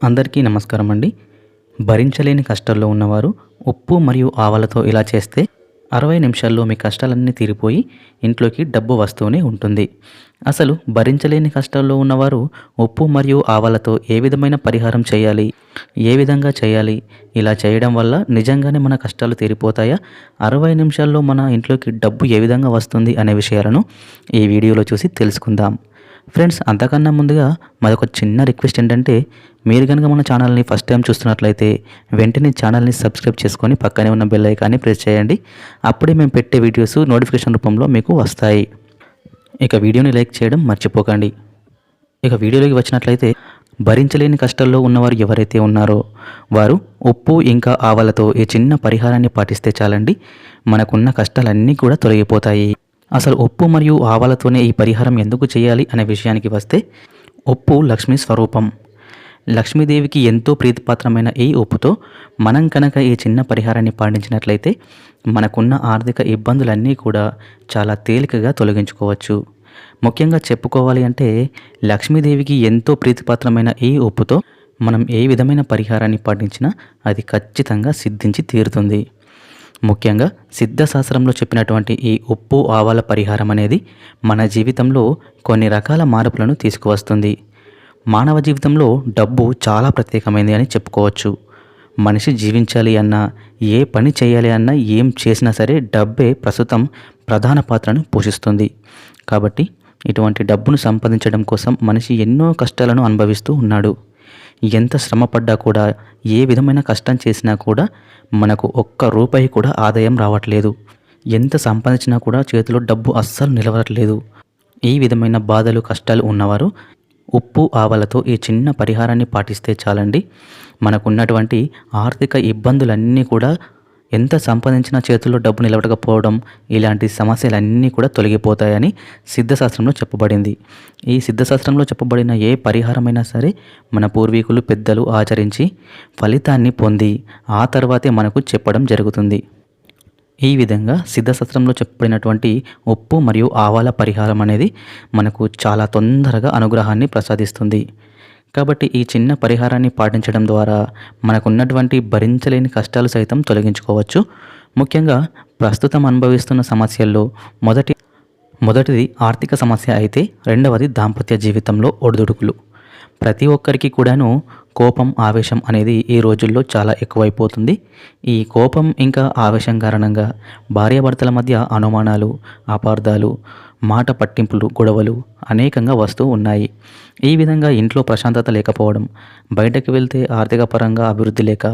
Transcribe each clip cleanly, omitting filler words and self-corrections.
అందరికీ నమస్కారం అండి. భరించలేని కష్టాల్లో ఉన్నవారు ఉప్పు మరియు ఆవాలతో ఇలా చేస్తే 60 నిమిషాల్లో మీ కష్టాలన్నీ తీరిపోయి ఇంట్లోకి డబ్బు వస్తూనే ఉంటుంది. అసలు భరించలేని కష్టాల్లో ఉన్నవారు ఉప్పు మరియు ఆవాలతో ఏ విధమైన పరిహారం చేయాలి? ఏ విధంగా చేయాలి? ఇలా చేయడం వల్ల నిజంగానే మన కష్టాలు తీరిపోతాయా? 60 నిమిషాల్లో మన ఇంట్లోకి డబ్బు ఏ విధంగా వస్తుంది అనే విషయాలను ఈ వీడియోలో చూసి తెలుసుకుందాం. ఫ్రెండ్స్, అంతకన్నా ముందుగా మరొక చిన్న రిక్వెస్ట్ ఏంటంటే, మీరు కనుక మన ఛానల్ని ఫస్ట్ టైం చూస్తున్నట్లయితే వెంటనే ఛానల్ని సబ్స్క్రైబ్ చేసుకొని పక్కనే ఉన్న బెల్ ఐకాన్ని ప్రెస్ చేయండి. అప్పుడే మేము పెట్టే వీడియోస్ నోటిఫికేషన్ రూపంలో మీకు వస్తాయి. ఇక వీడియోని లైక్ చేయడం మర్చిపోకండి. ఇక వీడియోలోకి వచ్చినట్లయితే, భరించలేని కష్టాల్లో ఉన్నవారు ఎవరైతే ఉన్నారో వారు ఉప్పు ఇంకా ఆవాలతో ఈ చిన్న పరిహారాన్ని పాటిస్తే చాలండి, మనకున్న కష్టాలన్నీ కూడా తొలగిపోతాయి. అసలు ఉప్పు మరియు ఆవాలతోనే ఈ పరిహారం ఎందుకు చేయాలి అనే విషయానికి వస్తే, ఉప్పు లక్ష్మీ స్వరూపం. లక్ష్మీదేవికి ఎంతో ప్రీతిపాత్రమైన ఈ ఉప్పుతో మనం కనుక ఈ చిన్న పరిహారాన్ని పాటించినట్లయితే మనకున్న ఆర్థిక ఇబ్బందులన్నీ కూడా చాలా తేలికగా తొలగించుకోవచ్చు. ముఖ్యంగా చెప్పుకోవాలి అంటే, లక్ష్మీదేవికి ఎంతో ప్రీతిపాత్రమైన ఈ ఉప్పుతో మనం ఏ విధమైన పరిహారాన్ని పాటించినా అది ఖచ్చితంగా సిద్ధించి తీరుతుంది. ముఖ్యంగా సిద్ధశాస్త్రంలో చెప్పినటువంటి ఈ ఉప్పు ఆవాల పరిహారం అనేది మన జీవితంలో కొన్ని రకాల మార్పులను తీసుకువస్తుంది. మానవ జీవితంలో డబ్బు చాలా ప్రత్యేకమైనది అని చెప్పుకోవచ్చు. మనిషి జీవించాలి అన్నా, ఏ పని చేయాలి అన్నా, ఏం చేసినా సరే డబ్బే ప్రస్తుతం ప్రధాన పాత్రను పోషిస్తుంది. కాబట్టి ఇటువంటి డబ్బును సంపాదించడం కోసం మనిషి ఎన్నో కష్టాలను అనుభవిస్తూ ఉన్నాడు. ఎంత శ్రమపడ్డా కూడా, ఏ విధమైన కష్టం చేసినా కూడా మనకు ఒక్క రూపాయి కూడా ఆదాయం రావట్లేదు. ఎంత సంపాదించినా కూడా చేతిలో డబ్బు అస్సలు నిలవట్లేదు. ఈ విధమైన బాధలు, కష్టాలు ఉన్నవారు ఉప్పు ఆవాలతో ఈ చిన్న పరిహారాన్ని పాటిస్తే చాలండి, మనకున్నటువంటి ఆర్థిక ఇబ్బందులన్నీ కూడా, ఎంత సంపాదించినా చేతుల్లో డబ్బు నిలబడకపోవడం, ఇలాంటి సమస్యలన్నీ కూడా తొలగిపోతాయని సిద్ధశాస్త్రంలో చెప్పబడింది. ఈ సిద్ధశాస్త్రంలో చెప్పబడిన ఏ పరిహారమైనా సరే మన పూర్వీకులు, పెద్దలు ఆచరించి ఫలితాన్ని పొంది ఆ తర్వాతే మనకు చెప్పడం జరుగుతుంది. ఈ విధంగా సిద్ధశాస్త్రంలో చెప్పబడినటువంటి ఉప్పు మరియు ఆవాల పరిహారం అనేది మనకు చాలా తొందరగా అనుగ్రహాన్ని ప్రసాదిస్తుంది. కాబట్టి ఈ చిన్న పరిహారాన్ని పాటించడం ద్వారా మనకున్నటువంటి భరించలేని కష్టాలు సైతం తొలగించుకోవచ్చు. ముఖ్యంగా ప్రస్తుతం అనుభవిస్తున్న సమస్యల్లో మొదటిది ఆర్థిక సమస్య అయితే, రెండవది దాంపత్య జీవితంలో ఒడిదుడుకులు. ప్రతి ఒక్కరికి కూడాను కోపం, ఆవేశం అనేది ఈ రోజుల్లో చాలా ఎక్కువైపోతుంది. ఈ కోపం ఇంకా ఆవేశం కారణంగా భార్యాభర్తల మధ్య అనుమానాలు, అపార్థాలు, మాట పట్టింపులు, గొడవలు అనేకంగా వస్తూ ఉన్నాయి. ఈ విధంగా ఇంట్లో ప్రశాంతత లేకపోవడం, బయటకు వెళ్తే ఆర్థిక పరంగా అభివృద్ధి లేక,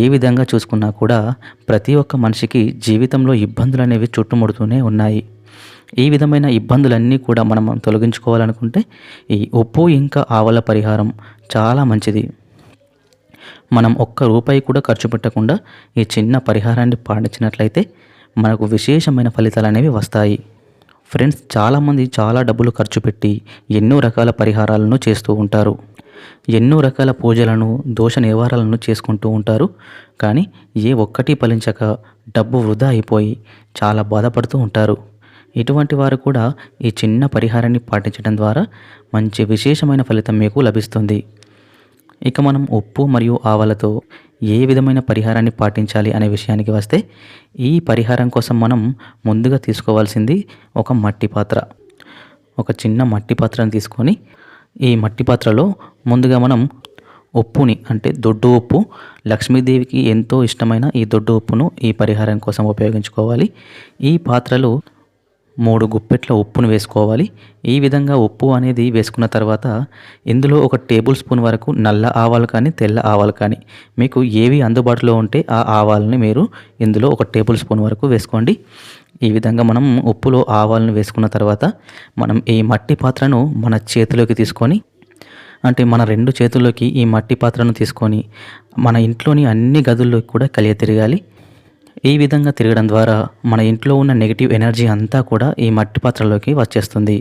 ఏ విధంగా చూసుకున్నా కూడా ప్రతి ఒక్క మనిషికి జీవితంలో ఇబ్బందులు అనేవి చుట్టుముడుతూనే ఉన్నాయి. ఈ విధమైన ఇబ్బందులన్నీ కూడా మనం తొలగించుకోవాలనుకుంటే ఈ ఉప్పు ఇంకా ఆవాల పరిహారం చాలా మంచిది. మనం ఒక్క రూపాయి కూడా ఖర్చు పెట్టకుండా ఈ చిన్న పరిహారాన్ని పాటించినట్లయితే మనకు విశేషమైన ఫలితాలు అనేవి వస్తాయి. ఫ్రెండ్స్, చాలామంది చాలా డబ్బులు ఖర్చు పెట్టి ఎన్నో రకాల పరిహారాలను చేస్తూ ఉంటారు. ఎన్నో రకాల పూజలను, దోష నివారణలను చేసుకుంటూ ఉంటారు. కానీ ఏ ఒక్కటి ఫలించక డబ్బు వృధా అయిపోయి చాలా బాధపడుతూ ఉంటారు. ఇటువంటి వారు కూడా ఈ చిన్న పరిహారాన్ని పాటించడం ద్వారా మంచి విశేషమైన ఫలితం మీకు లభిస్తుంది. ఇక మనం ఉప్పు మరియు ఆవాలతో ఏ విధమైన పరిహారాన్ని పాటించాలి అనే విషయానికి వస్తే, ఈ పరిహారం కోసం మనం ముందుగా తీసుకోవాల్సింది ఒక మట్టి పాత్ర. ఒక చిన్న మట్టి పాత్రను తీసుకొని, ఈ మట్టి పాత్రలో ముందుగా మనం ఉప్పుని, అంటే దొడ్డు ఉప్పు, లక్ష్మీదేవికి ఎంతో ఇష్టమైన ఈ దొడ్డు ఉప్పును ఈ పరిహారం కోసం ఉపయోగించుకోవాలి. ఈ పాత్రలో 3 గుప్పెట్ల ఉప్పును వేసుకోవాలి. ఈ విధంగా ఉప్పు అనేది వేసుకున్న తర్వాత ఇందులో 1 టేబుల్ స్పూన్ వరకు నల్ల ఆవాలు కానీ, తెల్ల ఆవాలు కానీ, మీకు ఏవి అందుబాటులో ఉంటే ఆ ఆవాలని మీరు ఇందులో 1 టేబుల్ స్పూన్ వరకు వేసుకోండి. ఈ విధంగా మనం ఉప్పులో ఆవాలను వేసుకున్న తర్వాత మనం ఈ మట్టి పాత్రను మన చేతిలోకి తీసుకొని, అంటే మన 2 చేతుల్లోకి ఈ మట్టి పాత్రను తీసుకొని మన ఇంట్లోని అన్ని గదుల్లోకి కూడా తిరగాలి. ఈ విధంగా తిరగడం ద్వారా మన ఇంట్లో ఉన్న నెగిటివ్ ఎనర్జీ అంతా కూడా ఈ మట్టి పాత్రలోకి వచ్చేస్తుంది.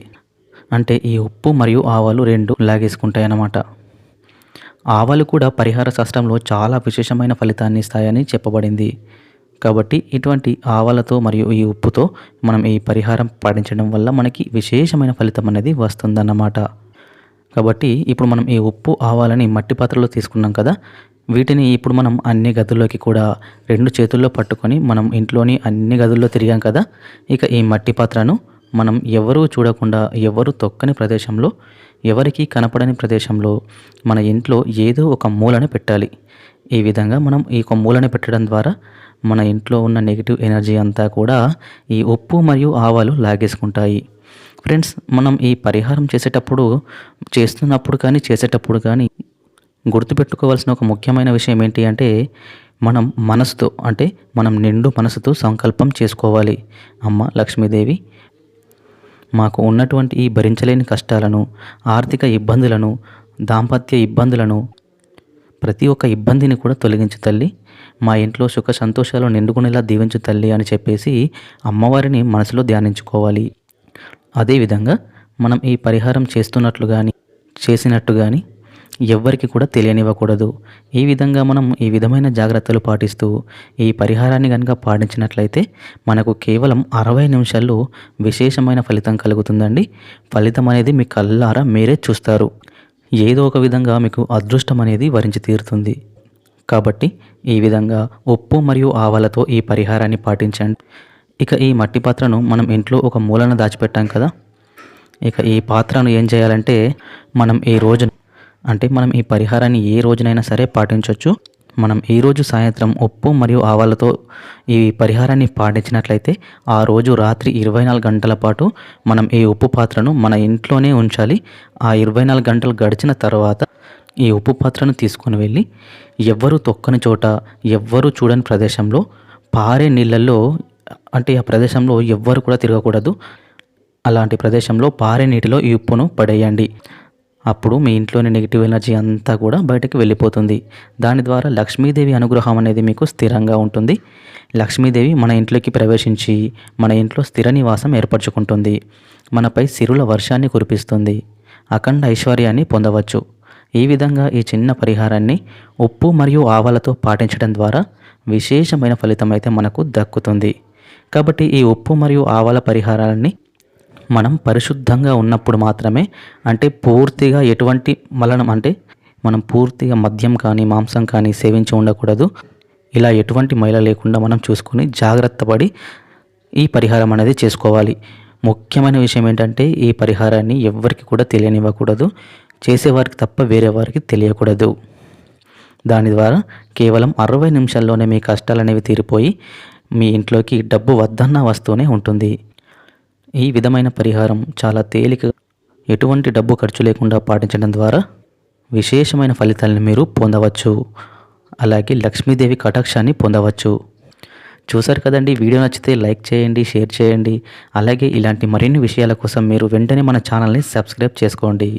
అంటే ఈ ఉప్పు మరియు ఆవాలు 2 లాగేసుకుంటాయి అన్నమాట. ఆవాలు కూడా పరిహార శాస్త్రంలో చాలా విశేషమైన ఫలితాన్ని ఇస్తాయని చెప్పబడింది. కాబట్టి ఇటువంటి ఆవాలతో మరియు ఈ ఉప్పుతో మనం ఈ పరిహారం పాటించడం వల్ల మనకి విశేషమైన ఫలితం అనేది వస్తుందన్నమాట. కాబట్టి ఇప్పుడు మనం ఈ ఉప్పు ఆవాలని మట్టి పాత్రలో తీసుకున్నాం కదా, వీటిని ఇప్పుడు మనం అన్ని గదుల్లోకి కూడా 2 చేతుల్లో పట్టుకొని మనం ఇంట్లోని అన్ని గదుల్లో తిరిగాం కదా, ఇక ఈ మట్టి పాత్రను మనం ఎవరూ చూడకుండా, ఎవరు తొక్కని ప్రదేశంలో, ఎవరికీ కనపడని ప్రదేశంలో మన ఇంట్లో ఏదో ఒక మూలన పెట్టాలి. ఈ విధంగా మనం ఈ ఒక మూలన పెట్టడం ద్వారా మన ఇంట్లో ఉన్న నెగిటివ్ ఎనర్జీ అంతా కూడా ఈ ఉప్పు మరియు ఆవాలు లాగేసుకుంటాయి. ఫ్రెండ్స్, మనం ఈ పరిహారం చేసేటప్పుడు కానీ గుర్తుపెట్టుకోవాల్సిన ఒక ముఖ్యమైన విషయం ఏంటి అంటే, మనం మనసుతో అంటే మనం నిండు మనసుతో సంకల్పం చేసుకోవాలి. అమ్మ లక్ష్మీదేవి, మాకు ఉన్నటువంటి ఈ భరించలేని కష్టాలను, ఆర్థిక ఇబ్బందులను, దాంపత్య ఇబ్బందులను, ప్రతి ఒక్క ఇబ్బందిని కూడా తొలగించు తల్లి. మా ఇంట్లో సుఖ సంతోషాలు నిండుకునేలా దీవించు తల్లి అని చెప్పేసి అమ్మవారిని మనసులో ధ్యానించుకోవాలి. అదేవిధంగా మనం ఈ పరిహారం చేసినట్టు కానీ ఎవ్వరికి కూడా తెలియనివ్వకూడదు. ఈ విధంగా మనం ఈ విధమైన జాగ్రత్తలు పాటిస్తూ ఈ పరిహారాన్ని కనుక పాటించినట్లయితే మనకు కేవలం 60 నిమిషాల్లో విశేషమైన ఫలితం కలుగుతుందండి. ఫలితం అనేది మీ కళ్ళారా మీరే చూస్తారు. ఏదో ఒక విధంగా మీకు అదృష్టం అనేది వరించి తీరుతుంది. కాబట్టి ఈ విధంగా ఉప్పు మరియు ఆవాలతో ఈ పరిహారాన్ని పాటించండి. ఇక ఈ మట్టి పాత్రను మనం ఇంట్లో ఒక మూలన దాచిపెట్టాం కదా, ఇక ఈ పాత్రను ఏం చేయాలంటే మనం ఈ పరిహారాన్ని ఏ రోజునైనా సరే పాటించవచ్చు. మనం ఈరోజు సాయంత్రం ఉప్పు మరియు ఆవాలతో ఈ పరిహారాన్ని పాటించినట్లయితే ఆ రోజు రాత్రి 24 గంటల పాటు మనం ఈ ఉప్పు పాత్రను మన ఇంట్లోనే ఉంచాలి. ఆ 24 గంటలు గడిచిన తర్వాత ఈ ఉప్పు పాత్రను తీసుకొని వెళ్ళి ఎవ్వరూ తొక్కని చోట, ఎవ్వరూ చూడని ప్రదేశంలో, పారే నీళ్ళల్లో, అంటే ఆ ప్రదేశంలో ఎవ్వరు కూడా తిరగకూడదు, అలాంటి ప్రదేశంలో పారే నీటిలో ఈ ఉప్పును పడేయండి. అప్పుడు మీ ఇంట్లోని నెగిటివ్ ఎనర్జీ అంతా కూడా బయటకు వెళ్ళిపోతుంది. దాని ద్వారా లక్ష్మీదేవి అనుగ్రహం అనేది మీకు స్థిరంగా ఉంటుంది. లక్ష్మీదేవి మన ఇంట్లోకి ప్రవేశించి మన ఇంట్లో స్థిర నివాసం ఏర్పరచుకుంటుంది. మనపై సిరుల వర్షాన్ని కురిపిస్తుంది. అఖండ ఐశ్వర్యాన్ని పొందవచ్చు. ఈ విధంగా ఈ చిన్న పరిహారాన్ని ఉప్పు మరియు ఆవాలతో పాటించడం ద్వారా విశేషమైన ఫలితం అయితే మనకు దక్కుతుంది. కాబట్టి ఈ ఉప్పు మరియు ఆవాల పరిహారాన్ని మనం పరిశుద్ధంగా ఉన్నప్పుడు మాత్రమే, అంటే పూర్తిగా ఎటువంటి మలనం, అంటే మనం పూర్తిగా మద్యం కానీ మాంసం కానీ సేవించి ఉండకూడదు. ఇలా ఎటువంటి మైల లేకుండా మనం చూసుకొని జాగ్రత్త పడి ఈ పరిహారం అనేది చేసుకోవాలి. ముఖ్యమైన విషయం ఏంటంటే ఈ పరిహారాన్ని ఎవ్వరికి కూడా తెలియనివ్వకూడదు. చేసేవారికి తప్ప వేరే వారికి తెలియకూడదు. దాని ద్వారా కేవలం 60 నిమిషాల్లోనే మీ కష్టాలు అనేవి తీరిపోయి మీ ఇంట్లోకి డబ్బు వద్దన్నా వస్తూనే ఉంటుంది. ఈ విధమైన పరిహారం చాలా తేలిక, ఎటువంటి డబ్బు ఖర్చు లేకుండా పాటించడం ద్వారా విశేషమైన ఫలితాలను మీరు పొందవచ్చు. అలాగే లక్ష్మీదేవి కటాక్షాన్ని పొందవచ్చు. చూసారు కదండి, వీడియో నచ్చితే లైక్ చేయండి, షేర్ చేయండి. అలాగే ఇలాంటి మరిన్ని విషయాల కోసం మీరు వెంటనే మన ఛానల్ని సబ్స్క్రైబ్ చేసుకోండి.